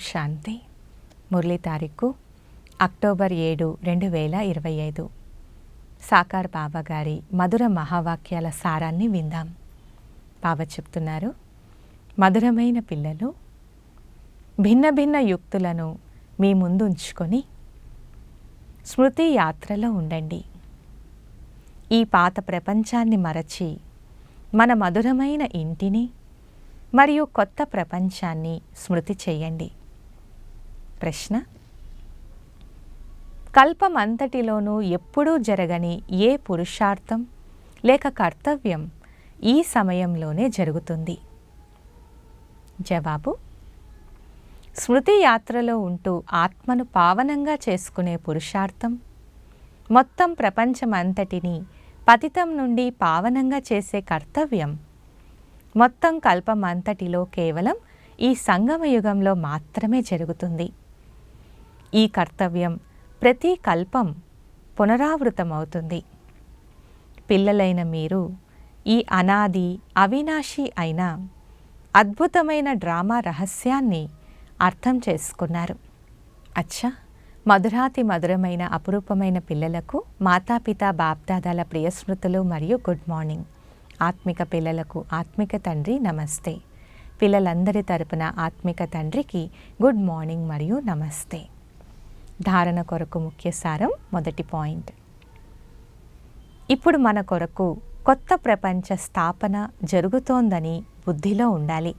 శాంతి. మురళీ తారీఖు అక్టోబర్ 7, 2025. సాకార్ బాబా గారి మధుర మహావాక్యాల సారాన్ని విందాం. బాబా చెప్తున్నారు, మధురమైన పిల్లలు, భిన్న భిన్న యుక్తులను మీ ముందు ఉంచుకొని స్మృతి యాత్రలో ఉండండి. ఈ పాత ప్రపంచాన్ని మరచి మన మధురమైన ఇంటిని మరియు కొత్త ప్రపంచాన్ని స్మృతి చేయండి. ప్రశ్న: కల్పమంతటిలోనూ ఎప్పుడూ జరగని ఏ పురుషార్థం లేక కర్తవ్యం ఈ సమయంలోనే జరుగుతుంది? జవాబు: స్మృతి యాత్రలో ఉంటూ ఆత్మను పావనంగా చేసుకునే పురుషార్థం, మొత్తం ప్రపంచమంతటిని పతితం నుండి పావనంగా చేసే కర్తవ్యం మొత్తం కల్పమంతటిలో కేవలం ఈ సంగమయుగంలో మాత్రమే జరుగుతుంది. ఈ కర్తవ్యం ప్రతి కల్పం పునరావృతమవుతుంది. పిల్లలైన మీరు ఈ అనాది అవినాశి అయిన అద్భుతమైన డ్రామా రహస్యాన్ని అర్థం చేసుకున్నారు. అచ్చా, మధురాతి మధురమైన అపురూపమైన పిల్లలకు మాతాపిత బాప్దాదాల ప్రియస్మృతులు మరియు గుడ్ మార్నింగ్. ఆత్మిక పిల్లలకు ఆత్మిక తండ్రి నమస్తే. పిల్లలందరి తరపున ఆత్మిక తండ్రికి గుడ్ మార్నింగ్ మరియు నమస్తే. ధారణ కొరకు ముఖ్య సారం. మొదటి పాయింట్: ఇప్పుడు మన కొరకు కొత్త ప్రపంచ స్థాపన జరుగుతోందని బుద్ధిలో ఉండాలి.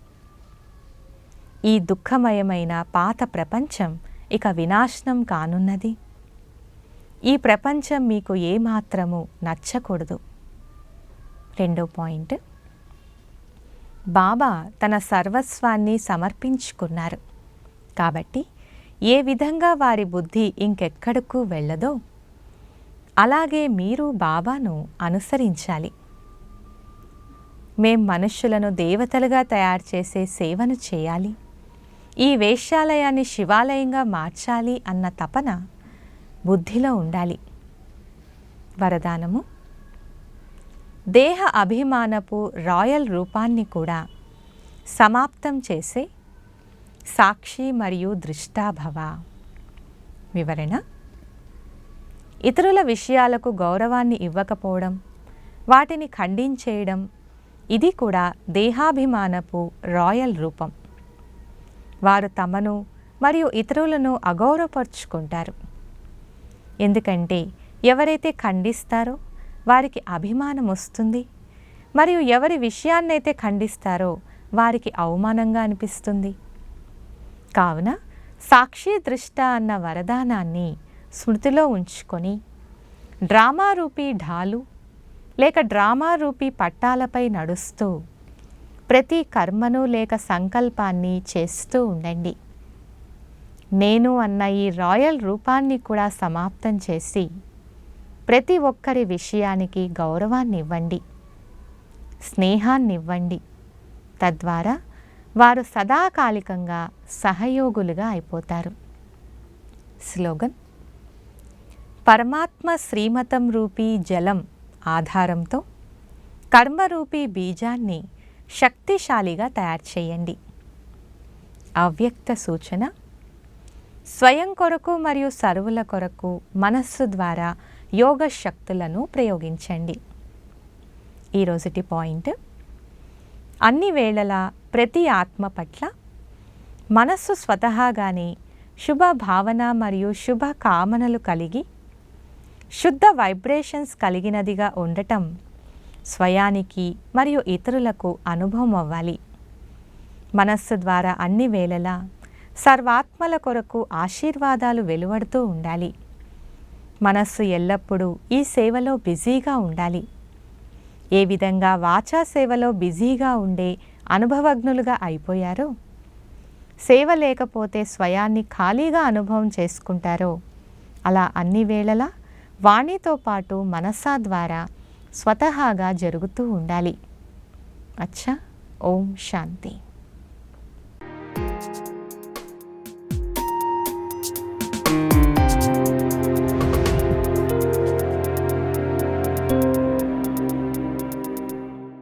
ఈ దుఃఖమయమైన పాత ప్రపంచం ఇక వినాశనం కానున్నది. ఈ ప్రపంచం మీకు ఏమాత్రము నచ్చకూడదు. రెండో పాయింట్: బాబా తన సర్వస్వాన్ని సమర్పించుకున్నారు కాబట్టి ఏ విధంగా వారి బుద్ధి ఇంకెక్కడకు వెళ్ళదో అలాగే మీరు బాబాను అనుసరించాలి. మేం మనుష్యులను దేవతలుగా తయారు చేసే సేవను చేయాలి, ఈ వేశ్యాలయాన్ని శివాలయంగా మార్చాలి అన్న తపన బుద్ధిలో ఉండాలి. వరదానము: దేహ అభిమానపు రాయల్ రూపాన్ని కూడా సమాప్తం చేసే సాక్షి మరియు దృష్టాభవ. వివరణ: ఇతరుల విషయాలకు గౌరవాన్ని ఇవ్వకపోవడం, వాటిని ఖండించేయడం, ఇది కూడా దేహాభిమానపు రాయల్ రూపం. వారు తమను మరియు ఇతరులను అగౌరవపరుచుకుంటారు. ఎందుకంటే ఎవరైతే ఖండిస్తారో వారికి అభిమానం వస్తుంది, మరియు ఎవరి విషయాన్నైతే ఖండిస్తారో వారికి అవమానంగా అనిపిస్తుంది. కావున సాక్షి దృష్ట అన్న వరదానాన్ని స్మృతిలో ఉంచుకొని డ్రామారూపీ ఢాలు లేక డ్రామారూపీ పట్టాలపై నడుస్తూ ప్రతి కర్మను లేక సంకల్పాన్ని చేస్తూ ఉండండి. నేను అన్న ఈ రాయల్ రూపాన్ని కూడా సమాప్తం చేసి ప్రతి ఒక్కరి విషయానికి గౌరవాన్ని ఇవ్వండి, స్నేహాన్ని ఇవ్వండి. తద్వారా వారు సదాకాలికంగా సహయోగులుగా అయిపోతారు. స్లోగన్: పరమాత్మ శ్రీమతం రూపీ జలం ఆధారంతో కర్మరూపీ బీజాన్ని శక్తిశాలిగా తయారు చేయండి. అవ్యక్త సూచన: స్వయం కొరకు మరియు సర్వుల కొరకు మనస్సు ద్వారా యోగ శక్తులను ప్రయోగించండి. ఈరోజుటి పాయింట్: అన్ని వేళలా ప్రతి ఆత్మ పట్ల మనస్సు స్వతహాగానే శుభ భావన మరియు శుభ కామనలు కలిగి శుద్ధ వైబ్రేషన్స్ కలిగినదిగా ఉండటం స్వయానికి మరియు ఇతరులకు అనుభవం అవ్వాలి. మనస్సు ద్వారా అన్ని వేళలా సర్వాత్మల కొరకు ఆశీర్వాదాలు వెలువడుతూ ఉండాలి. మనస్సు ఎల్లప్పుడూ ఈ సేవలో బిజీగా ఉండాలి. ఏ విధంగా వాచా సేవలో బిజీగా ఉండే అనుభవజ్ఞులుగా అయిపోయారో, సేవ లేకపోతే స్వయాన్ని ఖాళీగా అనుభవం చేసుకుంటారో, అలా అన్ని వేళలా వాణితో పాటు మనసా ద్వారా స్వతహాగా జరుగుతూ ఉండాలి. అచ్చా, ఓం శాంతి.